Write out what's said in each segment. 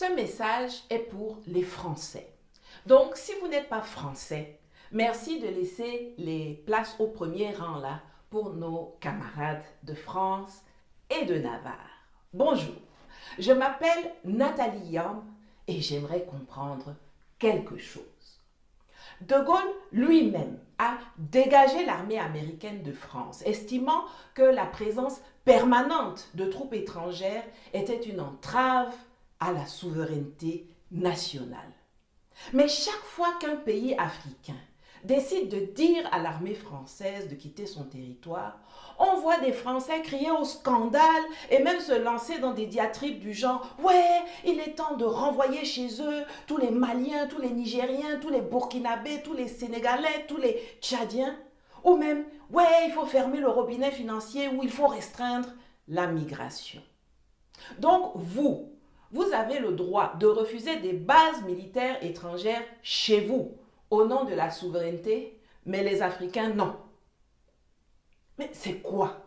Ce message est pour les Français. Donc, si vous n'êtes pas français, merci de laisser les places au premier rang là pour nos camarades de France et de Navarre. Bonjour, je m'appelle Nathalie Yam et j'aimerais comprendre quelque chose. De Gaulle lui-même a dégagé l'armée américaine de France, estimant que la présence permanente de troupes étrangères était une entrave à la souveraineté nationale. Mais chaque fois qu'un pays africain décide de dire à l'armée française de quitter son territoire, on voit des Français crier au scandale et même se lancer dans des diatribes du genre « Ouais, il est temps de renvoyer chez eux tous les Maliens, tous les Nigériens, tous les Burkinabés, tous les Sénégalais, tous les Tchadiens. » Ou même « Ouais, il faut fermer le robinet financier ou il faut restreindre la migration. » Donc vous avez le droit de refuser des bases militaires étrangères chez vous au nom de la souveraineté, mais les Africains, non. Mais c'est quoi?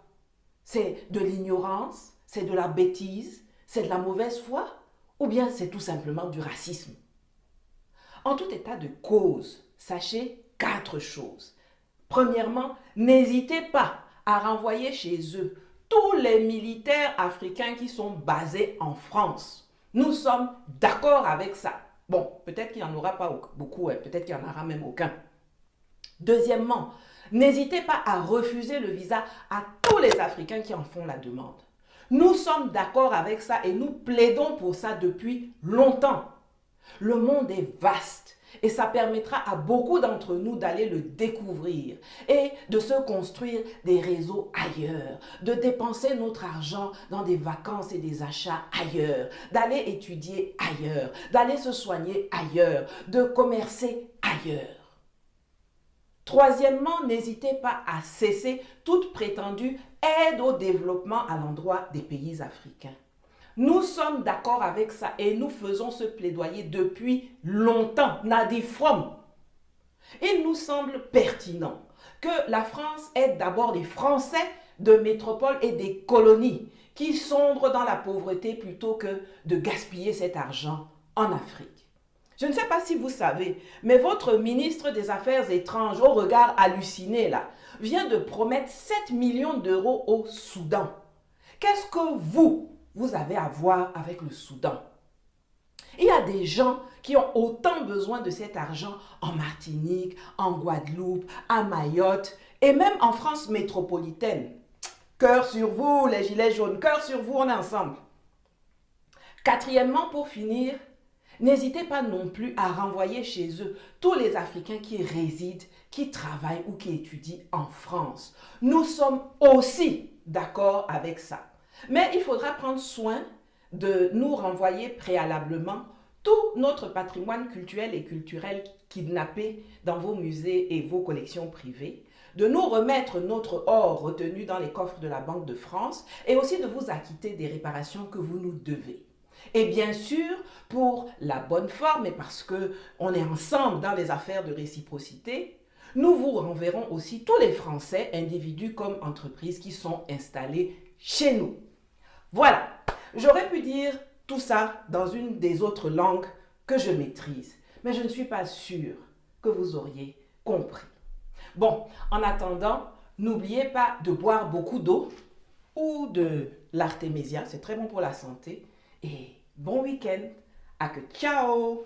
C'est de l'ignorance? C'est de la bêtise? C'est de la mauvaise foi? Ou bien c'est tout simplement du racisme? En tout état de cause, sachez 4 choses. Premièrement, n'hésitez pas à renvoyer chez eux tous les militaires africains qui sont basés en France. Nous sommes d'accord avec ça. Bon, peut-être qu'il n'y en aura pas beaucoup, peut-être qu'il n'y en aura même aucun. Deuxièmement, n'hésitez pas à refuser le visa à tous les Africains qui en font la demande. Nous sommes d'accord avec ça et nous plaidons pour ça depuis longtemps. Le monde est vaste et ça permettra à beaucoup d'entre nous d'aller le découvrir et de se construire des réseaux ailleurs, de dépenser notre argent dans des vacances et des achats ailleurs, d'aller étudier ailleurs, d'aller se soigner ailleurs, de commercer ailleurs. Troisièmement, n'hésitez pas à cesser toute prétendue aide au développement à l'endroit des pays africains. Nous sommes d'accord avec ça et nous faisons ce plaidoyer depuis longtemps. Nadi From. Il nous semble pertinent que la France aide d'abord les Français de métropole et des colonies qui sombrent dans la pauvreté plutôt que de gaspiller cet argent en Afrique. Je ne sais pas si vous savez, mais votre ministre des Affaires étrangères, au regard halluciné là, vient de promettre 7 millions d'euros au Soudan. Qu'est-ce que vous avez à voir avec le Soudan? Il y a des gens qui ont autant besoin de cet argent en Martinique, en Guadeloupe, à Mayotte et même en France métropolitaine. Cœur sur vous, les gilets jaunes, cœur sur vous, on est ensemble. Quatrièmement, pour finir, n'hésitez pas non plus à renvoyer chez eux tous les Africains qui résident, qui travaillent ou qui étudient en France. Nous sommes aussi d'accord avec ça. Mais il faudra prendre soin de nous renvoyer préalablement tout notre patrimoine culturel et culturel kidnappé dans vos musées et vos collections privées, de nous remettre notre or retenu dans les coffres de la Banque de France et aussi de vous acquitter des réparations que vous nous devez. Et bien sûr, pour la bonne forme et parce qu'on est ensemble dans les affaires de réciprocité, nous vous renverrons aussi tous les Français, individus comme entreprises, qui sont installés chez nous. Voilà, j'aurais pu dire tout ça dans une des autres langues que je maîtrise, mais je ne suis pas sûre que vous auriez compris. Bon, en attendant, n'oubliez pas de boire beaucoup d'eau ou de l'artémisia, c'est très bon pour la santé. Et bon week-end, à que ciao!